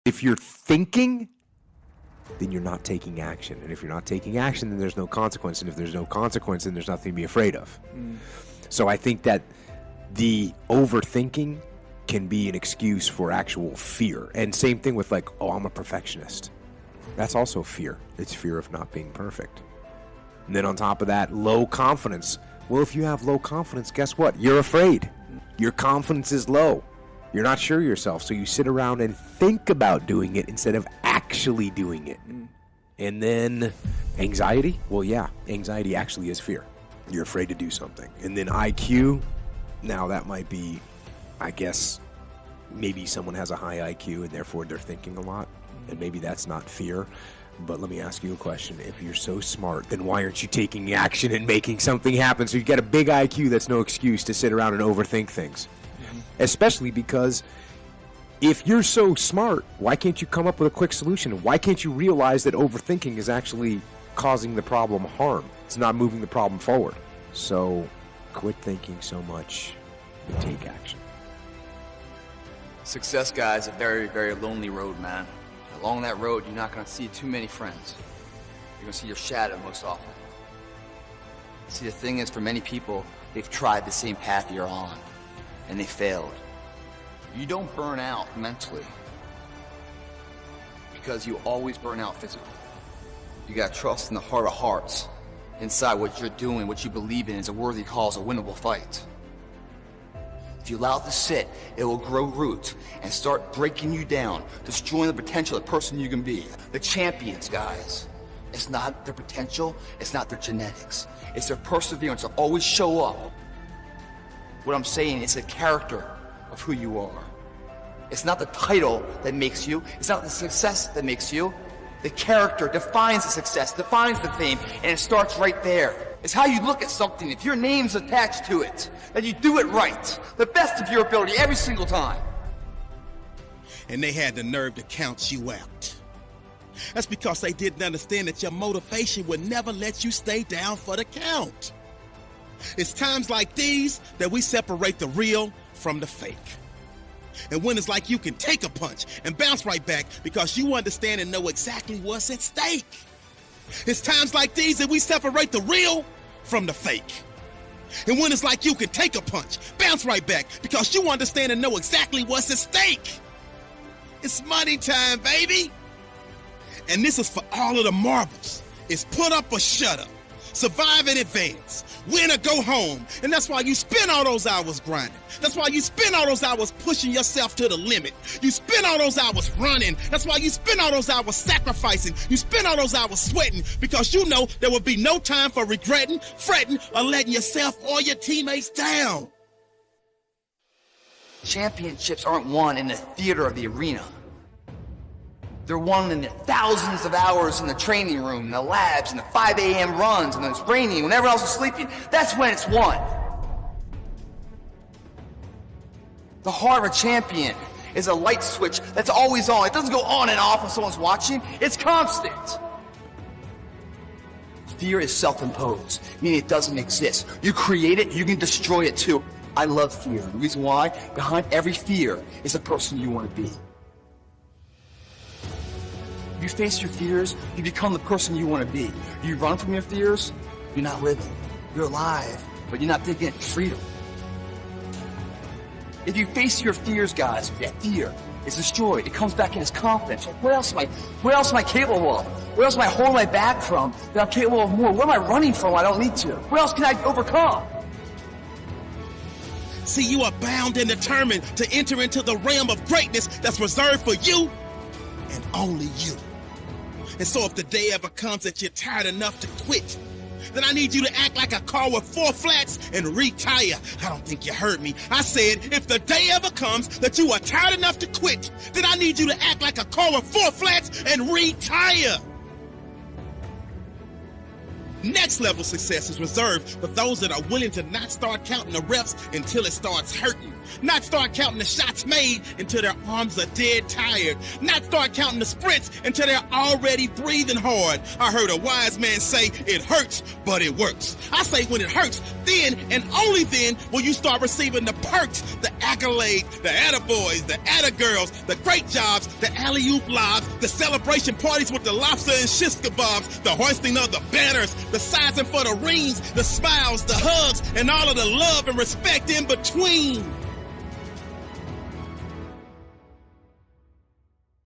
If you're thinking, then you're not taking action. And if you're not taking action, then there's no consequence. And if there's no consequence, then there's nothing to be afraid of. So I think that the overthinking can be an excuse for actual fear. And same thing with like, oh, I'm a perfectionist. That's also fear. It's fear of not being perfect. And then on top of that, low confidence. Well, if you have low confidence, guess what? You're afraid. Your confidence is low. You're not sure of yourself, so you sit around and think about doing it instead of actually doing it. And then anxiety. Well, yeah, anxiety actually is fear. You're afraid to do something. And then IQ. Now that might be, I guess, maybe someone has a high IQ and therefore they're thinking a lot. And maybe that's not fear. But let me ask you a question. If you're so smart, then why aren't you taking action and making something happen? So you get a big IQ, that's no excuse to sit around and overthink things. Especially because if you're so smart, why can't you come up with a quick solution? Why can't you realize that overthinking is actually causing the problem harm? It's not moving the problem forward. So quit thinking so much and take action. Success, guys, a very, very lonely road, man. Along that road, you're not going to see too many friends. You're going to see your shadow most often. See, the thing is, for many people, they've tried the same path you're on, and they failed. You don't burn out mentally because you always burn out physically. You got to trust in the heart of hearts. Inside what you're doing, what you believe in is a worthy cause, a winnable fight. If you allow it to sit, it will grow roots and start breaking you down, destroying the potential of the person you can be. The champions, guys, it's not their potential, it's not their genetics. It's their perseverance to always show up. What I'm saying is the character of who you are. It's not the title that makes you, it's not the success that makes you. The character defines the success, defines the fame, and it starts right there. It's how you look at something. If your name's attached to it, that you do it right, the best of your ability every single time. And they had the nerve to count you out. That's because they didn't understand that your motivation would never let you stay down for the count. It's times like these that we separate the real from the fake. And when it's like you can take a punch and bounce right back because you understand and know exactly what's at stake. It's times like these that we separate the real from the fake. And when it's like you can take a punch, bounce right back because you understand and know exactly what's at stake. It's money time, baby. And this is for all of the marbles. It's put up or shut up. Survive in advance. Win or go home. And that's why you spend all those hours grinding. That's why you spend all those hours pushing yourself to the limit. You spend all those hours running. That's why you spend all those hours sacrificing. You spend all those hours sweating because you know there will be no time for regretting, fretting, or letting yourself or your teammates down. Championships aren't won in the theater of the arena. They're won in the thousands of hours in the training room, in the labs, in the 5 a.m. runs, and when it's raining, when everyone else is sleeping. That's when it's won. The heart of a champion is a light switch that's always on. It doesn't go on and off when someone's watching. It's constant. Fear is self-imposed, meaning it doesn't exist. You create it, you can destroy it too. I love fear. The reason why, behind every fear is the person you want to be. If you face your fears, you become the person you want to be. You run from your fears, you're not living. You're alive, but you're not taking freedom. If you face your fears, guys, that fear is destroyed. It comes back in as confidence. What else am I capable of? What else am I holding my back from that I'm capable of more? What am I running from I don't need to? What else can I overcome? See, you are bound and determined to enter into the realm of greatness that's reserved for you and only you. And so if the day ever comes that you're tired enough to quit, then I need you to act like a car with 4 flats and retire. I don't think you heard me. I said, if the day ever comes that you are tired enough to quit, then I need you to act like a car with 4 flats and retire. Next level success is reserved for those that are willing to not start counting the reps until it starts hurting. Not start counting the shots made until their arms are dead tired. Not start counting the sprints until they're already breathing hard. I heard a wise man say, it hurts, but it works. I say when it hurts, then and only then will you start receiving the perks, the accolades, the attaboys, the attagirls, the great jobs, the alley-oop lobs, the celebration parties with the lobster and shish kebabs, the hoisting of the banners, the sizing for the rings, the smiles, the hugs, and all of the love and respect in between.